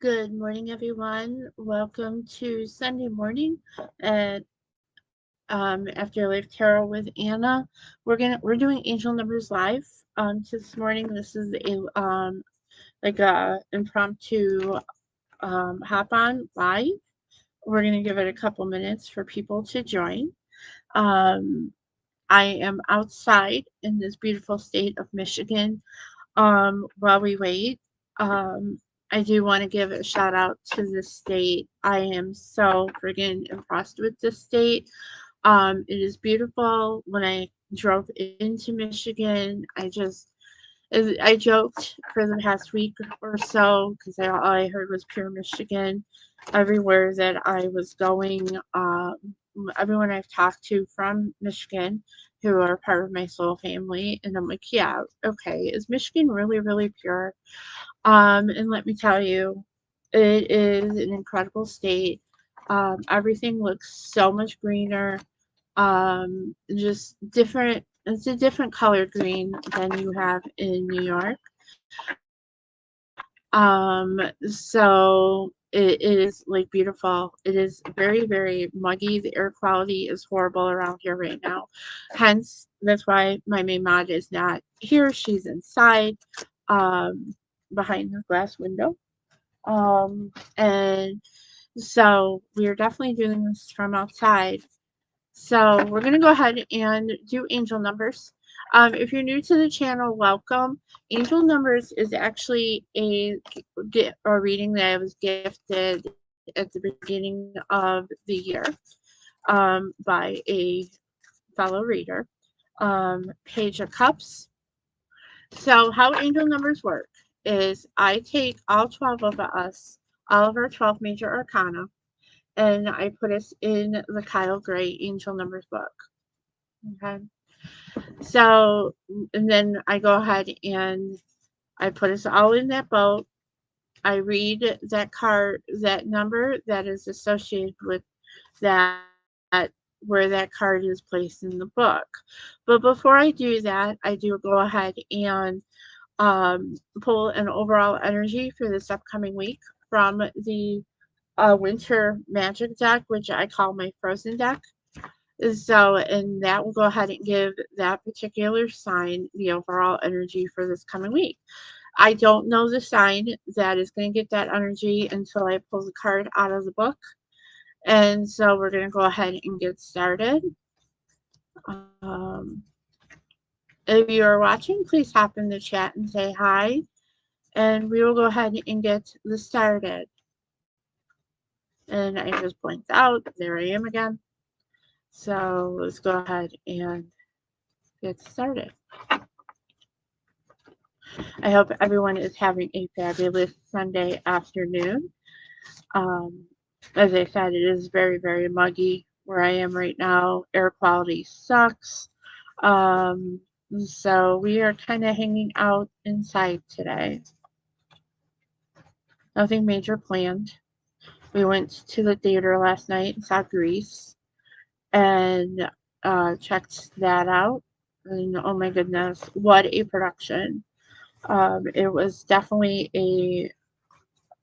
Good morning, everyone. Welcome to Sunday morning at Afterlife Tarot with Anna. We're doing Angel Numbers live. This morning, this is a impromptu hop on live. We're gonna give it a couple minutes for people to join. Um, I am outside in this beautiful state of Michigan. While we wait, um, I do want to give a shout out to the state. I am so friggin' impressed with this state. It is beautiful. When I drove into Michigan, I joked for the past week or so because all I heard was pure Michigan everywhere that I was going. Everyone I've talked to from Michigan who are part of my soul family, and I'm like, yeah, okay, is Michigan really, really pure? And let me tell you, it is an incredible state. Everything looks so much greener. Just different. It's a different color green than you have in New York. So it is like beautiful. It is very, very muggy. The air quality is horrible around here right now. Hence, that's why my main mod is not here. She's inside, um, behind the glass window. And so we are definitely doing this from outside. So we're going to go ahead and do angel numbers. If you're new to the channel, welcome. Angel numbers is actually a reading that I was gifted at the beginning of the year by a fellow reader. Page of Cups. So how angel numbers work is I take all 12 of us, all of our 12 major arcana, and I put us in the Kyle Gray Angel Numbers book. Okay. So, and then I go ahead and I put us all in that boat. I read that card, that number that is associated with that, where that card is placed in the book. But before I do that, I do go ahead and pull an overall energy for this upcoming week from the winter magic deck, which I call my frozen deck. So, and that will go ahead and give that particular sign the overall energy for this coming week. I don't know the sign that is going to get that energy until I pull the card out of the book. And so we're going to go ahead and get started. Um, if you are watching, please hop in the chat and say hi. And we will go ahead and get this started. And I just blinked out. There I am again. So let's go ahead and get started. I hope everyone is having a fabulous Sunday afternoon. Um, as I said, it is very, very muggy where I am right now. Air quality sucks. Um, so we are kind of hanging out inside today. Nothing major planned. We went to the theater last night and saw Grease and checked that out. And oh my goodness, what a production! It was definitely a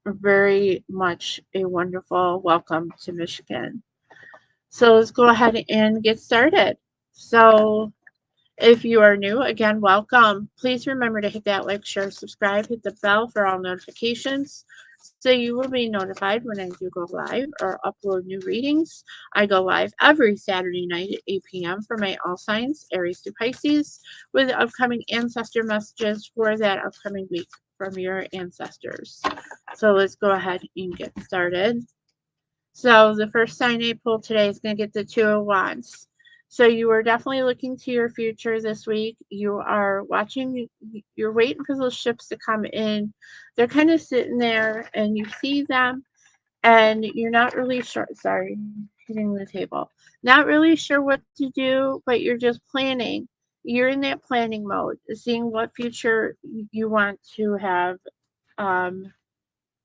very much a wonderful welcome to Michigan. So let's go ahead and get started. So if you are new, again, welcome. Please remember to hit that like, share, subscribe, hit the bell for all notifications so you will be notified when I do go live or upload new readings. I go live every Saturday night at 8 p.m. for my all signs, Aries to Pisces, with upcoming ancestor messages for that upcoming week from your ancestors. So let's go ahead and get started. So the first sign I pulled today is going to get the Two of Wands. So you are definitely looking to your future this week. You are watching, you're waiting for those ships to come in. They're kind of sitting there and you see them and you're not really sure. Sorry, hitting the table. Not really sure what to do, but you're just planning. You're in that planning mode, seeing what future you want to have um,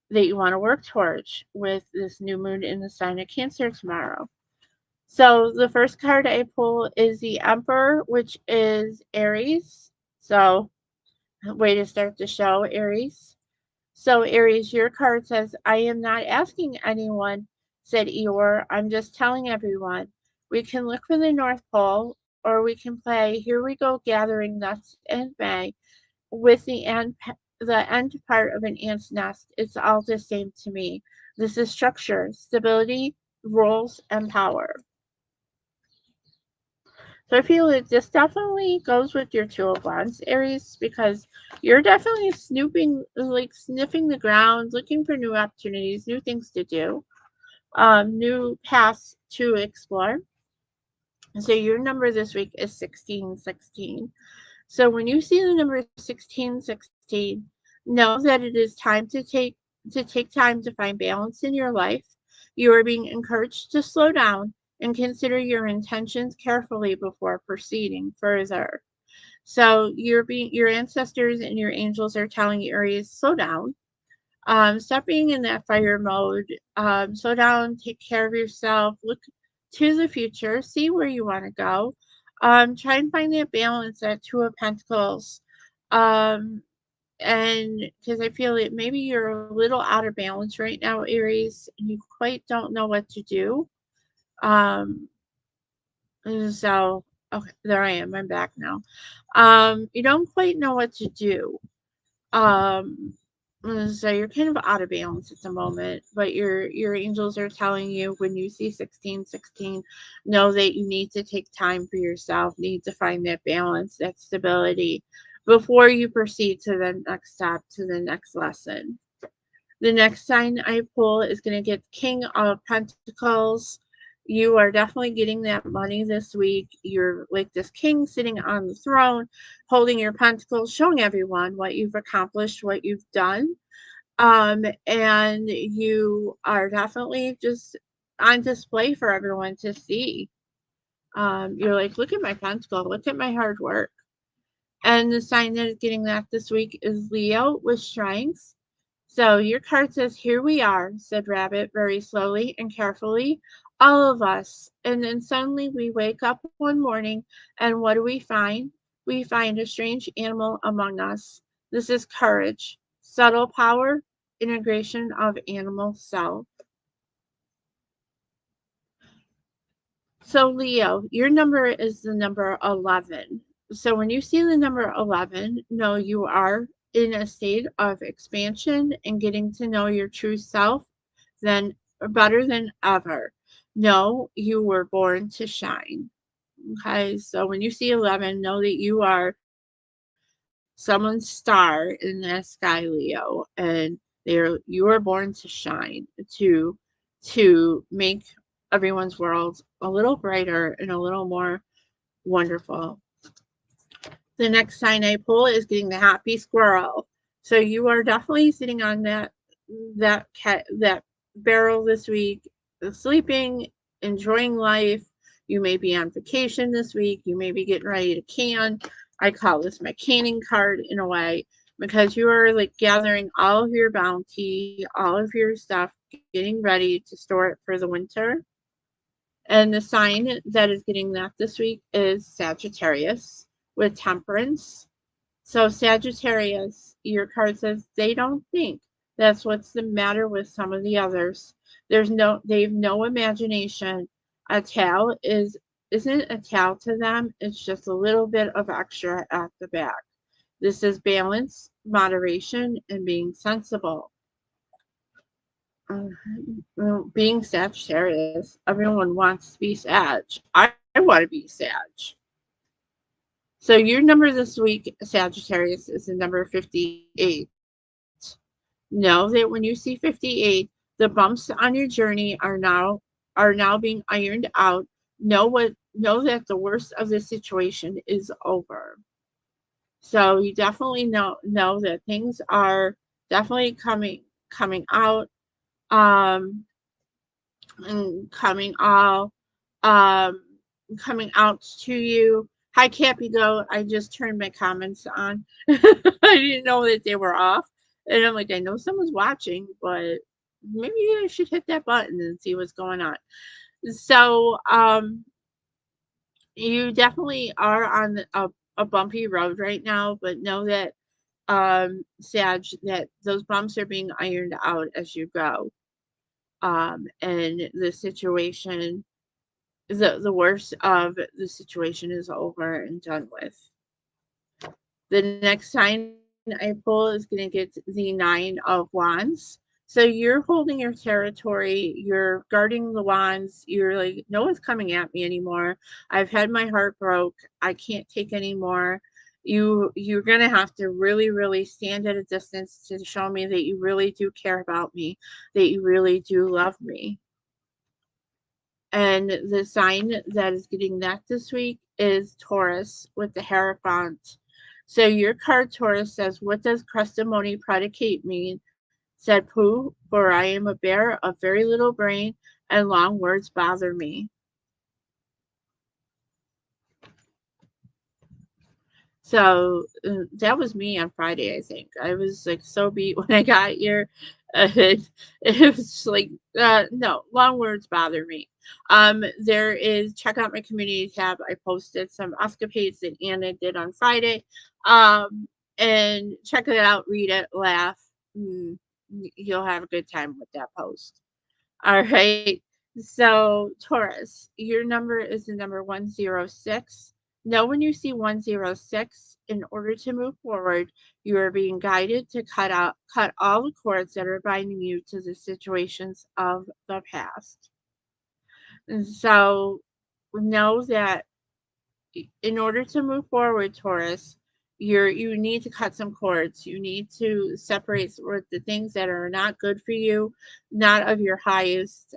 that you want to work towards with this new moon in the sign of Cancer tomorrow. So the first card I pull is the Emperor, which is Aries. So way to start the show, Aries. So, Aries, your card says, I am not asking anyone, said Eeyore. I'm just telling everyone. We can look for the North Pole, or we can play Here We Go Gathering Nuts in May with the end part of an ant's nest. It's all the same to me. This is structure, stability, rules, and power. So I feel that this definitely goes with your Two of Wands, Aries, because you're definitely sniffing the ground, looking for new opportunities, new things to do, new paths to explore. So your number this week is 1616. So when you see the number 1616, know that it is time to take time to find balance in your life. You are being encouraged to slow down and consider your intentions carefully before proceeding further. So your ancestors and your angels are telling you, Aries, slow down. Stop being in that fire mode. Slow down, take care of yourself, look to the future, see where you want to go. Try and find that balance at Two of Pentacles. Um, and because I feel that maybe you're a little out of balance right now, Aries, and you quite don't know what to do. Um, so okay, there I am. I'm back now. You don't quite know what to do. Um, so you're kind of out of balance at the moment, but your angels are telling you when you see 1616, know that you need to take time for yourself, need to find that balance, that stability before you proceed to the next step, to the next lesson. The next sign I pull is going to get King of Pentacles. You are definitely getting that money this week. You're like this king sitting on the throne, holding your pentacles, showing everyone what you've accomplished, what you've done. And you are definitely just on display for everyone to see. You're like, look at my pentacle, look at my hard work. And the sign that is getting that this week is Leo with strength. So your card says, Here we are, said Rabbit very slowly and carefully, all of us. And then suddenly we wake up one morning, and what do we find? We find a strange animal among us. This is courage, subtle power, integration of animal self. So, Leo, your number is the number 11. So, when you see the number 11, know you are in a state of expansion and getting to know your true self then better than ever. Know you were born to shine. Okay, so when you see 11, know that you are someone's star in that sky, Leo, and you are born to shine, to make everyone's world a little brighter and a little more wonderful. The next sign I pull is getting the happy squirrel. So you are definitely sitting on that barrel this week, sleeping, enjoying life. You may be on vacation this week. You may be getting ready to can. I call this my canning card in a way because you are like gathering all of your bounty, all of your stuff, getting ready to store it for the winter. And the sign that is getting that this week is Sagittarius with Temperance. So Sagittarius, your card says they don't think. That's what's the matter with some of the others. They've no imagination. A tail isn't a tail to them. It's just a little bit of extra at the back. This is balance, moderation, and being sensible. Being Sagittarius, everyone wants to be Sag. I want to be Sag. So your number this week, Sagittarius, is the number 58. Know that when you see 58, the bumps on your journey are now being ironed out. Know that the worst of the situation is over. So you definitely know that things are definitely coming out, um and um coming out to you. Hi, Cappy Goat. I just turned my comments on. I didn't know that they were off. And I'm like, I know someone's watching, but maybe I should hit that button and see what's going on. So, you definitely are on a bumpy road right now, but know that Sag, that those bumps are being ironed out as you go. And the situation, the worst of the situation is over and done with. The next sign I pull is going to get the Nine of Wands. So you're holding your territory, you're guarding the wands, you're like, no one's coming at me anymore. I've had my heart broke. I can't take anymore. You're gonna have to really, really stand at a distance to show me that you really do care about me, that you really do love me. And the sign that is getting that this week is Taurus with the Hierophant. So your card, Taurus, says, what does crestimony predicate mean? Said Pooh, for I am a bear of very little brain, and long words bother me. So that was me on Friday, I think. I was like so beat when I got here. It was like, no, long words bother me. There is, check out my community tab. I posted some escapades that Anna did on Friday. Um, and check it out, read it, laugh. Mm, you'll have a good time with that post. All right. So, Taurus, your number is the number 106. Know when you see 106, in order to move forward, you are being guided to cut all the cords that are binding you to the situations of the past. And so, know that in order to move forward, Taurus, you need to cut some cords. You need to separate the things that are not good for you, not of your highest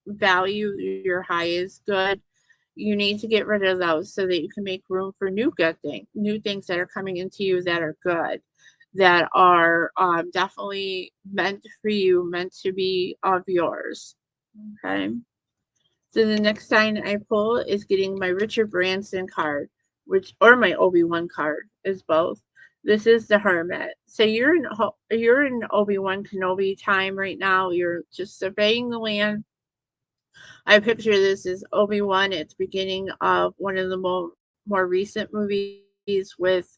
value, your highest good. You need to get rid of those so that you can make room for new things that are coming into you that are good, that are definitely meant for you, meant to be of yours. Okay. So the next sign I pull is getting my Richard Branson card, which, or my Obi-Wan card, is both. This is the Hermit. So you're in Obi-Wan Kenobi time right now. You're just surveying the land. I picture this as Obi-Wan at the beginning of one of the more recent movies with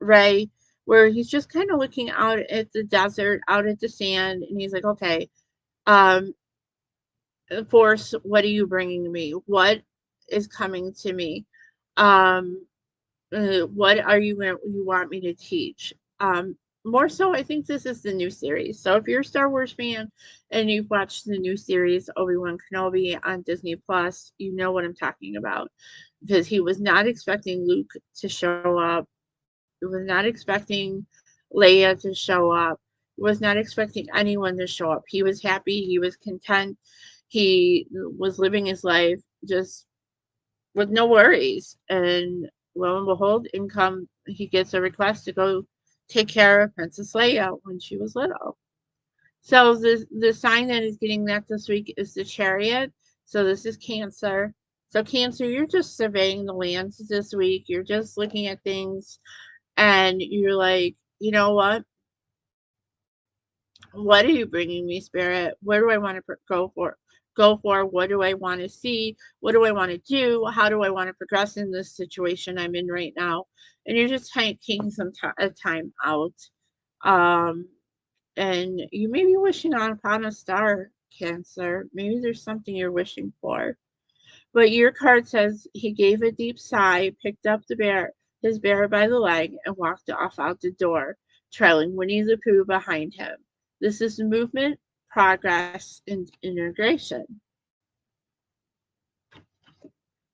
Rey, where he's just kind of looking out at the desert, out at the sand, and he's like, okay, um, Force, what are you bringing me? What is coming to me? Um, what are you want me to teach? More so, I think this is the new series. So if you're a Star Wars fan and you've watched the new series Obi-Wan Kenobi on Disney Plus, you know what I'm talking about, because he was not expecting Luke to show up. He was not expecting Leia to show up. He was not expecting anyone to show up. He was happy. He was content. He was living his life just with no worries. And lo and behold, he gets a request to go take care of Princess Leia when she was little. So the sign that is getting that this week is the Chariot. So this is Cancer. So Cancer, you're just surveying the lands this week. You're just looking at things, and you're like, you know what? What are you bringing me, Spirit? Where do I want to go for? Go for? What do I want to see? What do I want to do? How do I want to progress in this situation I'm in right now? And you're just taking some time out. Um, and you may be wishing upon a star, Cancer. Maybe there's something you're wishing for. But your card says he gave a deep sigh, picked up his bear by the leg, and walked off out the door, trailing Winnie the Pooh behind him. This is movement, progress, and integration.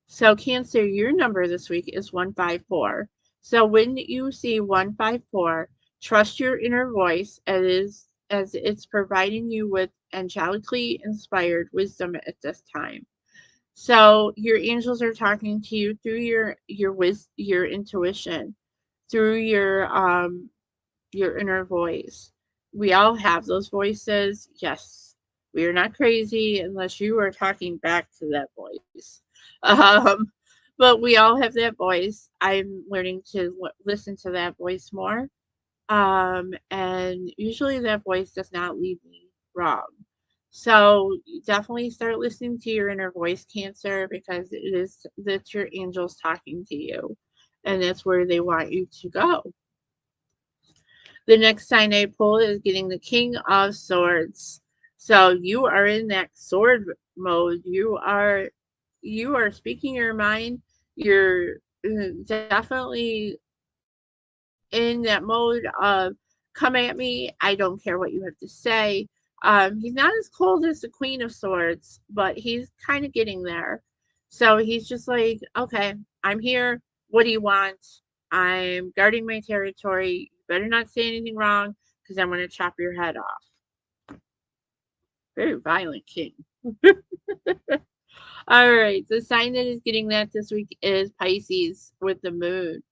So, Cancer, your number this week is 154. So, when you see 154, trust your inner voice as it's providing you with angelically inspired wisdom at this time. So your angels are talking to you through your intuition, through your inner voice. We all have those voices. Yes, we are not crazy unless you are talking back to that voice. Um, but we all have that voice. I'm learning to listen to that voice more. And usually that voice does not lead me wrong. So definitely start listening to your inner voice, Cancer, because that's your angels talking to you, and that's where they want you to go. The next sign I pull is getting the King of Swords. So you are in that sword mode. You are speaking your mind. You're definitely in that mode of come at me. I don't care what you have to say. He's not as cold as the Queen of Swords, but he's kind of getting there. So he's just like, okay, I'm here. What do you want? I'm guarding my territory. You better not say anything wrong because I'm going to chop your head off. Very violent king. All right. The sign that is getting that this week is Pisces with the moon.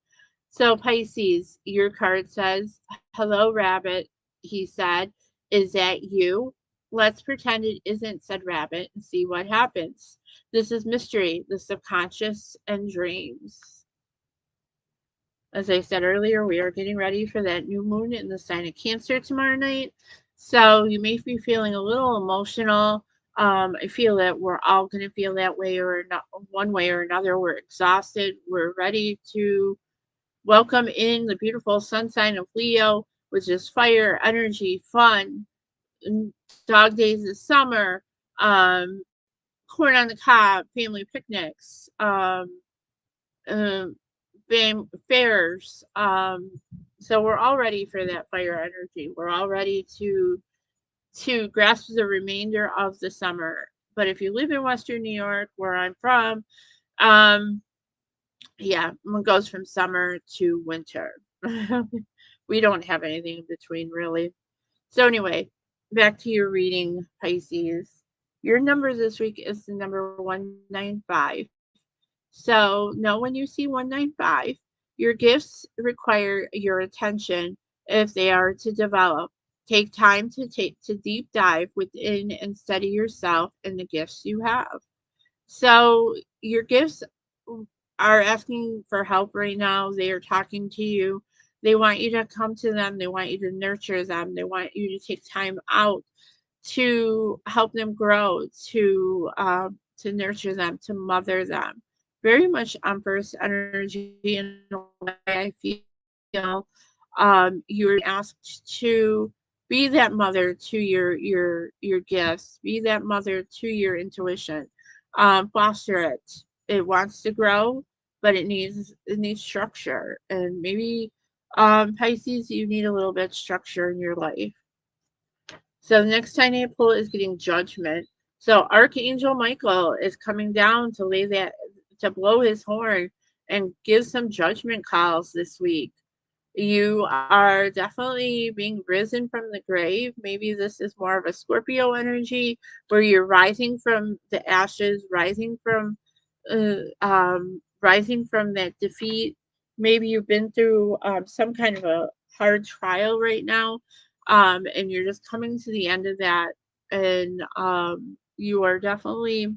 So, Pisces, your card says, hello, rabbit, he said. Is that you? Let's pretend it isn't, said Rabbit, and see what happens. This is mystery, the subconscious, and dreams. As I said earlier, we are getting ready for that new moon in the sign of Cancer tomorrow night. So, you may be feeling a little emotional. I feel that we're all going to feel that way or not, one way or another. We're exhausted. We're ready to welcome in the beautiful sun sign of Leo, which is fire, energy, fun, dog days of summer, corn on the cob, family picnics, um, fairs. So we're all ready for that fire energy. We're all ready to grasp the remainder of the summer. But if you live in Western New York, where I'm from, um, yeah, it goes from summer to winter. We don't have anything in between, really. So, anyway, back to your reading, Pisces. Your number this week is the number 195. So, know when you see 195, your gifts require your attention if they are to develop. Take time to deep dive within and study yourself and the gifts you have. So your gifts are asking for help right now. They are talking to you. They want you to come to them. They want you to nurture them. They want you to take time out to help them grow, to nurture them, to mother them. Very much Empress energy in a way. I feel you're asked to be that mother to your gifts. Be that mother to your intuition. Foster it. It wants to grow, but it needs structure, and maybe Pisces, you need a little bit of structure in your life. So the next tiny pull is getting judgment. So Archangel Michael is coming down to blow his horn and give some judgment calls this week. You are definitely being risen from the grave. Maybe this is more of a Scorpio energy where you're rising from the ashes, rising from that defeat. Maybe you've been through some kind of a hard trial right now, and you're just coming to the end of that, and you are definitely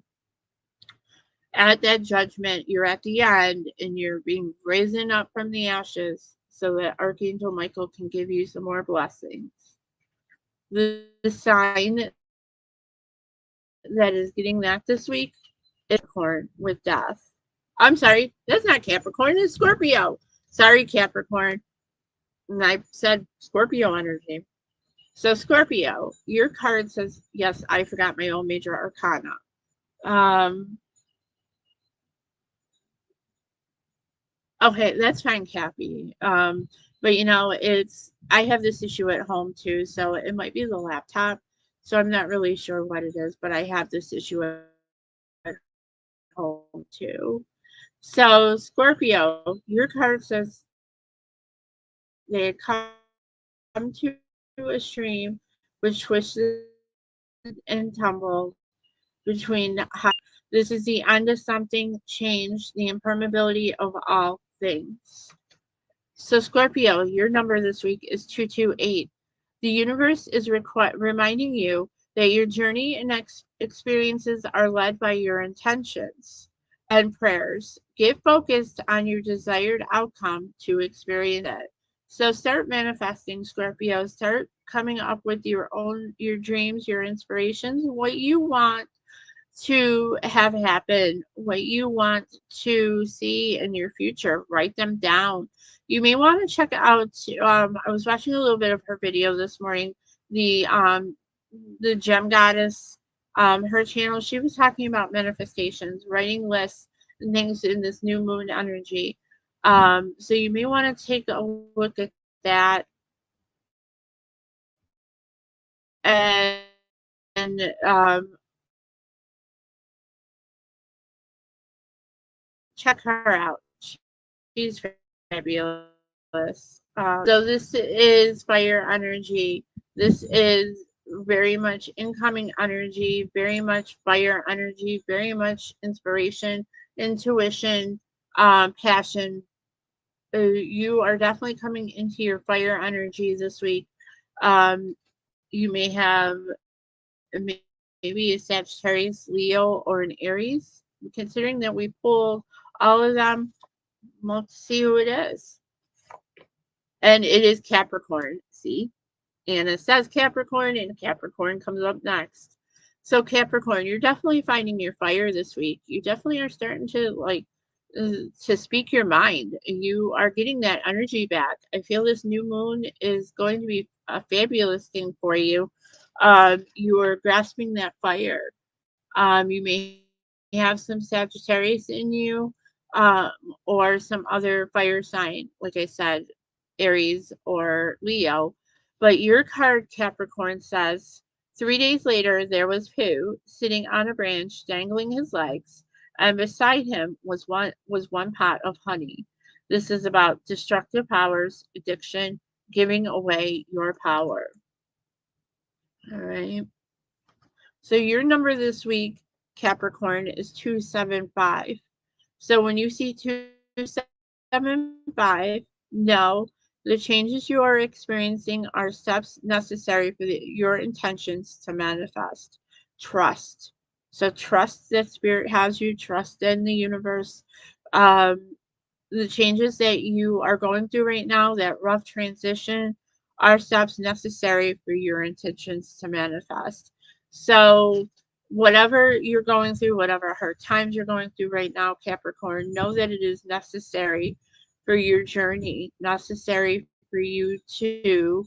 at that judgment. You're at the end, and you're being risen up from the ashes so that Archangel Michael can give you some more blessings. The sign that is getting that this week is Capricorn with death. I'm sorry, that's not Capricorn, it's Scorpio. Sorry, Capricorn. And I said Scorpio energy. So, Scorpio, your card says, yes, I forgot my own major arcana. Um, okay, that's fine, Cappy. But I have this issue at home too, so it might be the laptop. So I'm not really sure what it is, but I have this issue at home too. So Scorpio, your card says they had come to a stream which twisted and tumbled between this is the end of something, change, the impermeability of all things. So, Scorpio, your number this week is 228. The universe is reminding you that your journey and experiences are led by your intentions and prayers. Get focused on your desired outcome to experience it. So, start manifesting, Scorpio. Start coming up with your dreams, your inspirations, what you want to have happen, what you want to see in your future. Write them down. You may want to check out. I was watching a little bit of her video this morning. The Gem Goddess, her channel. She was talking about manifestations, writing lists, and things in this new moon energy. So you may want to take a look at that and check her out. She's fabulous. So this is fire energy. This is very much incoming energy, very much fire energy, very much inspiration, intuition, passion. You are definitely coming into your fire energy this week. You may have maybe a Sagittarius, Leo, or an Aries. Considering that we pulled all of them, let's see who it is. And it is Capricorn. See? And it says Capricorn, and Capricorn comes up next. So Capricorn, you're definitely finding your fire this week. You definitely are starting to to speak your mind. You are getting that energy back. I feel this new moon is going to be a fabulous thing for you. You are grasping that fire. You may have some Sagittarius in you, or some other fire sign, like I said, Aries or Leo. But your card, Capricorn, says 3 days later, there was Pooh sitting on a branch, dangling his legs, and beside him was one pot of honey. This is about destructive powers, addiction, giving away your power. All right. So your number this week, Capricorn, is 275. So when you see 275, know the changes you are experiencing are steps necessary for your intentions to manifest. Trust. So trust that spirit has you, trust in the universe. The changes that you are going through right now, that rough transition, are steps necessary for your intentions to manifest. So, whatever you're going through, whatever hard times you're going through right now, Capricorn, know that it is necessary for your journey, necessary for you to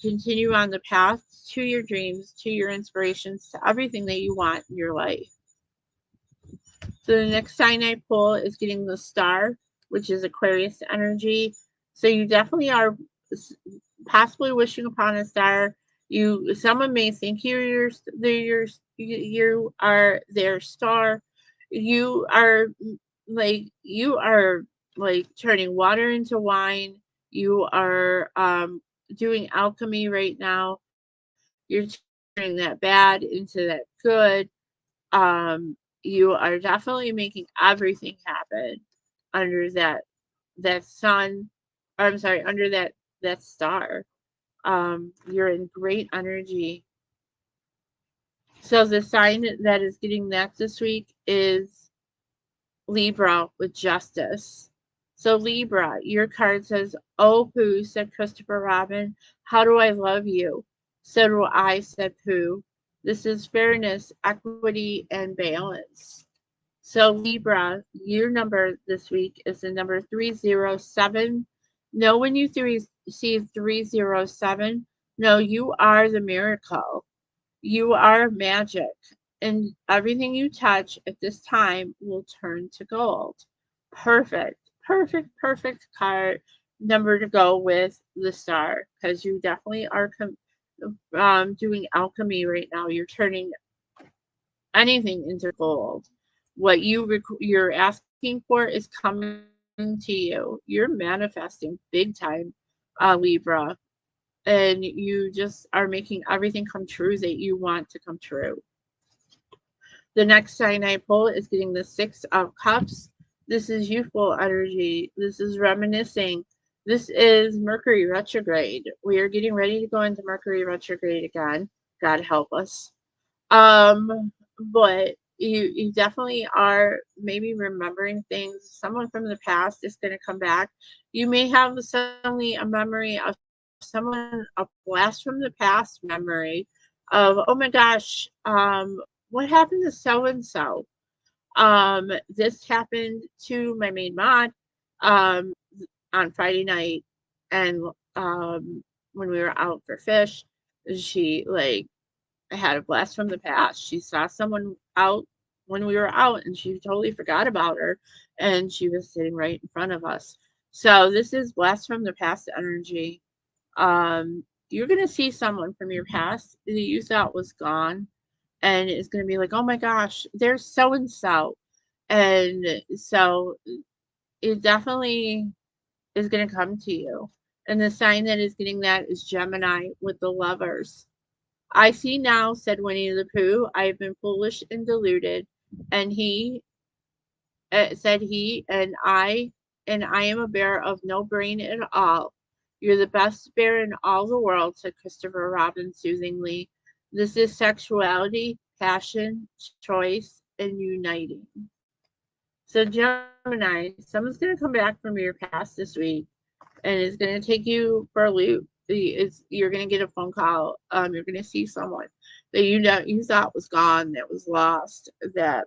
continue on the path to your dreams, to your inspirations, to everything that you want in your life. So the next sign I pull is getting the Star, which is Aquarius energy. So you definitely are possibly wishing upon a star. Someone may think you are their star. You are like turning water into wine. You are doing alchemy right now. You're turning that bad into that good. You are definitely making everything happen under that sun, or I'm sorry, under that star. You're in great energy. So the sign that is getting that this week is Libra with Justice. So Libra, your card says, "Oh, Pooh," said Christopher Robin, "how do I love you?" "So do I," said Pooh. This is fairness, equity, and balance. So Libra, your number this week is the number 307. Know when you see 307, no, you are the miracle. You are magic. And everything you touch at this time will turn to gold. Perfect, perfect, perfect card number to go with the star, because you definitely are doing alchemy right now. You're turning anything into gold. What you're asking for is coming to you. You're manifesting big time, Libra, and you just are making everything come true that you want to come true. The next sign I pull is getting the Six of Cups. This is youthful energy. This is reminiscing. This is Mercury retrograde. We are getting ready to go into Mercury retrograde again. God help us. But you definitely are maybe remembering things. Someone from the past is going to come back. You may have suddenly a memory of someone a blast from the past memory of, oh my gosh, what happened to so and so? This happened to my main mod um, on Friday night, and when we were out for fish, she like had a blast from the past. She saw someone out when we were out, and she totally forgot about her, and she was sitting right in front of us. So this is blast from the past energy. You're gonna see someone from your past that you thought was gone, and it's gonna be like, oh my gosh, there's so and so, and so it definitely is gonna come to you. And the sign that is getting that is Gemini with the lovers. I see now, said Winnie the Pooh, I have been foolish and deluded. And he said he, and I am a bear of no brain at all. You're the best bear in all the world, said Christopher Robin soothingly. This is sexuality, passion, choice, and uniting. So, Gemini, someone's going to come back from your past this week and is going to take you for a loop. You're going to get a phone call. You're going to see someone that you thought was gone, that was lost, that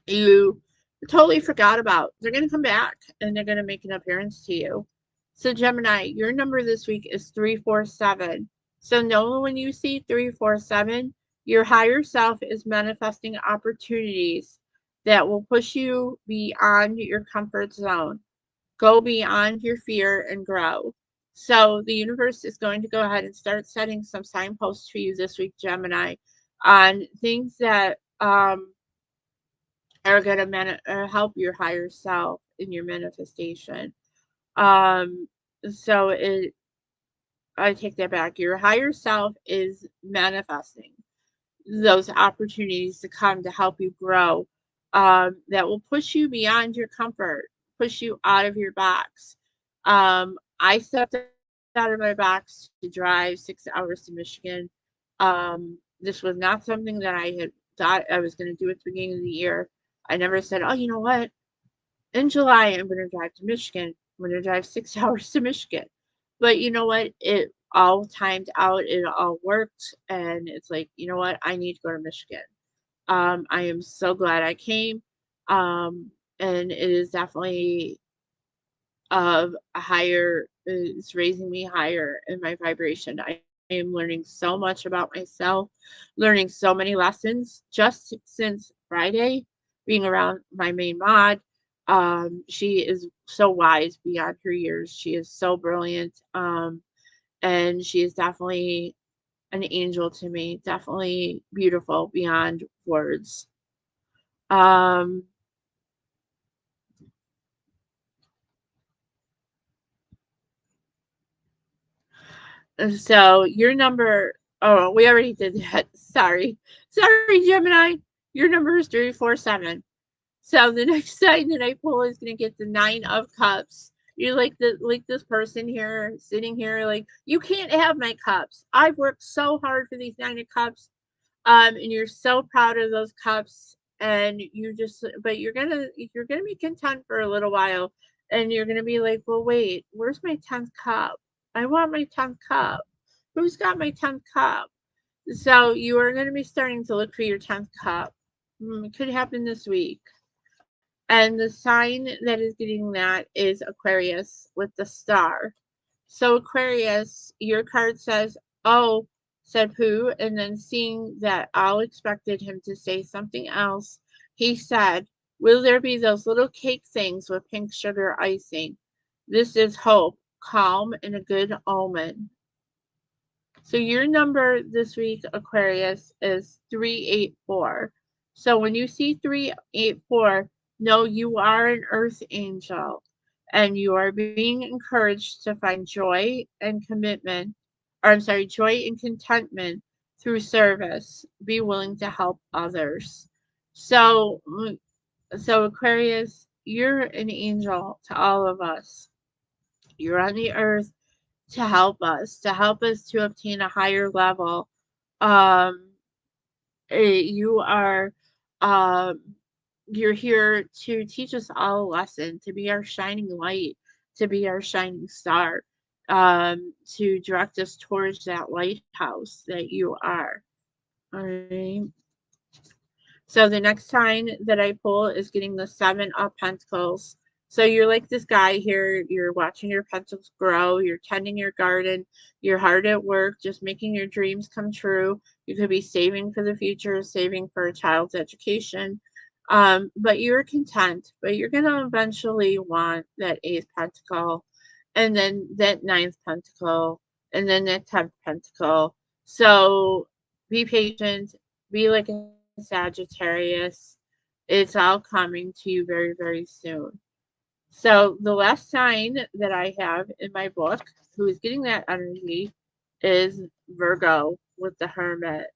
you totally forgot about. They're going to come back and they're going to make an appearance to you. So, Gemini, your number this week is 347. So, know when you see 347, your higher self is manifesting opportunities that will push you beyond your comfort zone. Go beyond your fear and grow. So, the universe is going to go ahead and start setting some signposts for you this week, Gemini, on things that are going to help your higher self in your manifestation. Um, so I take that back. Your higher self is manifesting those opportunities to come to help you grow. That will push you beyond your comfort, push you out of your box. I stepped out of my box to drive 6 hours to Michigan. This was not something that I had thought I was going to do at the beginning of the year. I never said, oh, you know what? In July, I'm going to drive to Michigan. I'm going to drive 6 hours to Michigan. But you know what? It all timed out. It all worked. And it's like, you know what? I need to go to Michigan. I am so glad I came. And it is definitely of a higher, it's raising me higher in my vibration. I am learning so much about myself, learning so many lessons just since Friday, being around my main mod. She is so wise beyond her years. She is so brilliant. And she is definitely an angel to me, definitely beautiful beyond words. Um, So your number, oh, we already did that. Sorry. Sorry, Gemini. Your number is 347. So the next sign that I pull is gonna get the 9 of Cups. You're like this person here sitting here, like, you can't have my cups. I've worked so hard for these 9 of Cups. And you're so proud of those cups, and you just but you're gonna be content for a little while, and you're gonna be like, well, wait, where's my 10th cup? I want my 10th cup. Who's got my 10th cup? So you are gonna be starting to look for your 10th cup. It could happen this week. And the sign that is getting that is Aquarius with the star. So, Aquarius, your card says, oh, said Pooh, and then seeing that Al expected him to say something else, he said, will there be those little cake things with pink sugar icing? This is hope, calm, and a good omen. So your number this week, Aquarius, is 384. So when you see 384, know you are an earth angel and you are being encouraged to find joy and commitment, or I'm sorry, joy and contentment through service. Be willing to help others. So, so Aquarius, you're an angel to all of us. You're on the earth to help us to obtain a higher level. Um, you are, um, you're here to teach us all a lesson, to be our shining light, to be our shining star. to direct us towards that lighthouse that you are. All right. So the next sign that I pull is getting the Seven of Pentacles. So you're like this guy here, you're watching your pentacles grow, you're tending your garden, you're hard at work, just making your dreams come true. You could be saving for the future, saving for a child's education. But you're content, but you're going to eventually want that eighth pentacle, and then that ninth pentacle, and then that 10th pentacle. So be patient, be like a Sagittarius. It's all coming to you very, very soon. So the last sign that I have in my book who is getting that energy is Virgo with the Hermit.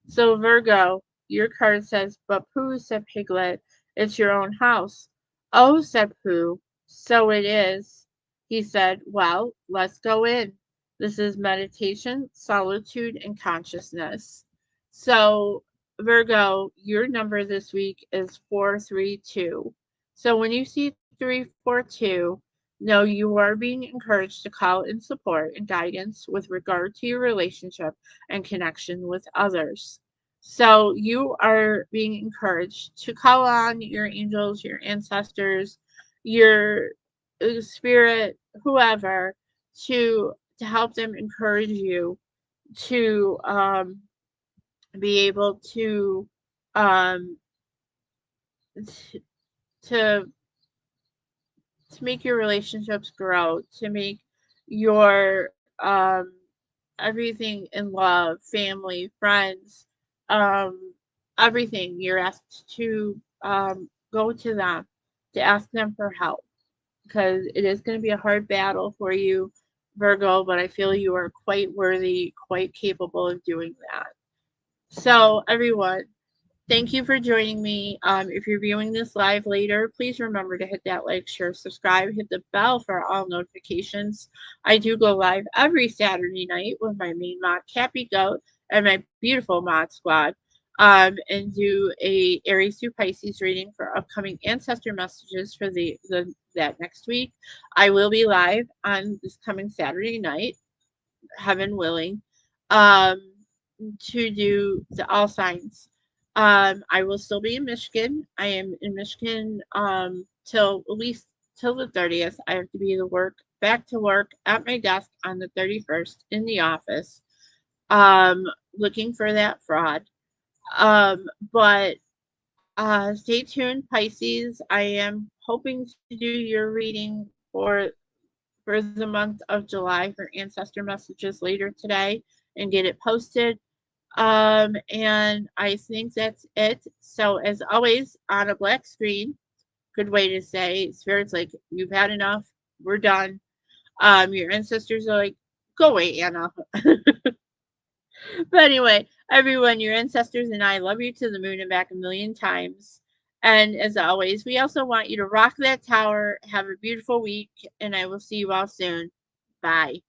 So Virgo, your card says, "But Pooh," said Piglet, "it's your own house." "Oh," said Pooh, "so it is." He said, "Well, let's go in. This is meditation, solitude, and consciousness." So Virgo, your number this week is 432. So when you see 342, know you are being encouraged to call in support and guidance with regard to your relationship and connection with others. So you are being encouraged to call on your angels, your ancestors, your spirit, whoever, to help them encourage you to be able um, t- to to make your relationships grow, to make your everything in love, family, friends, um, everything. You're asked to go to them, to ask them for help, because it is going to be a hard battle for you, Virgo, but I feel you are quite worthy, quite capable of doing that. So, everyone, thank you for joining me. If you're viewing this live later, please remember to hit that like, share, subscribe, hit the bell for all notifications. I do go live every Saturday night with my main mod, Cappy Goat, and my beautiful mod squad, and do a Aries through Pisces reading for upcoming ancestor messages for that next week. I will be live on this coming Saturday night, heaven willing, um, to do the all signs. I will still be in Michigan. I am in Michigan till at least till the 30th. I have to be back to work at my desk on the 31st in the office, looking for that fraud. But stay tuned, Pisces. I am hoping to do your reading for the month of July for ancestor messages later today and get it posted. And I think that's it. So as always, on a black screen, good way to say spirits like, you've had enough, we're done. Your ancestors are like, go away, Anna. But anyway, everyone, your ancestors and I love you to the moon and back a million times. And as always, we also want you to rock that tower. Have a beautiful week, and I will see you all soon. Bye.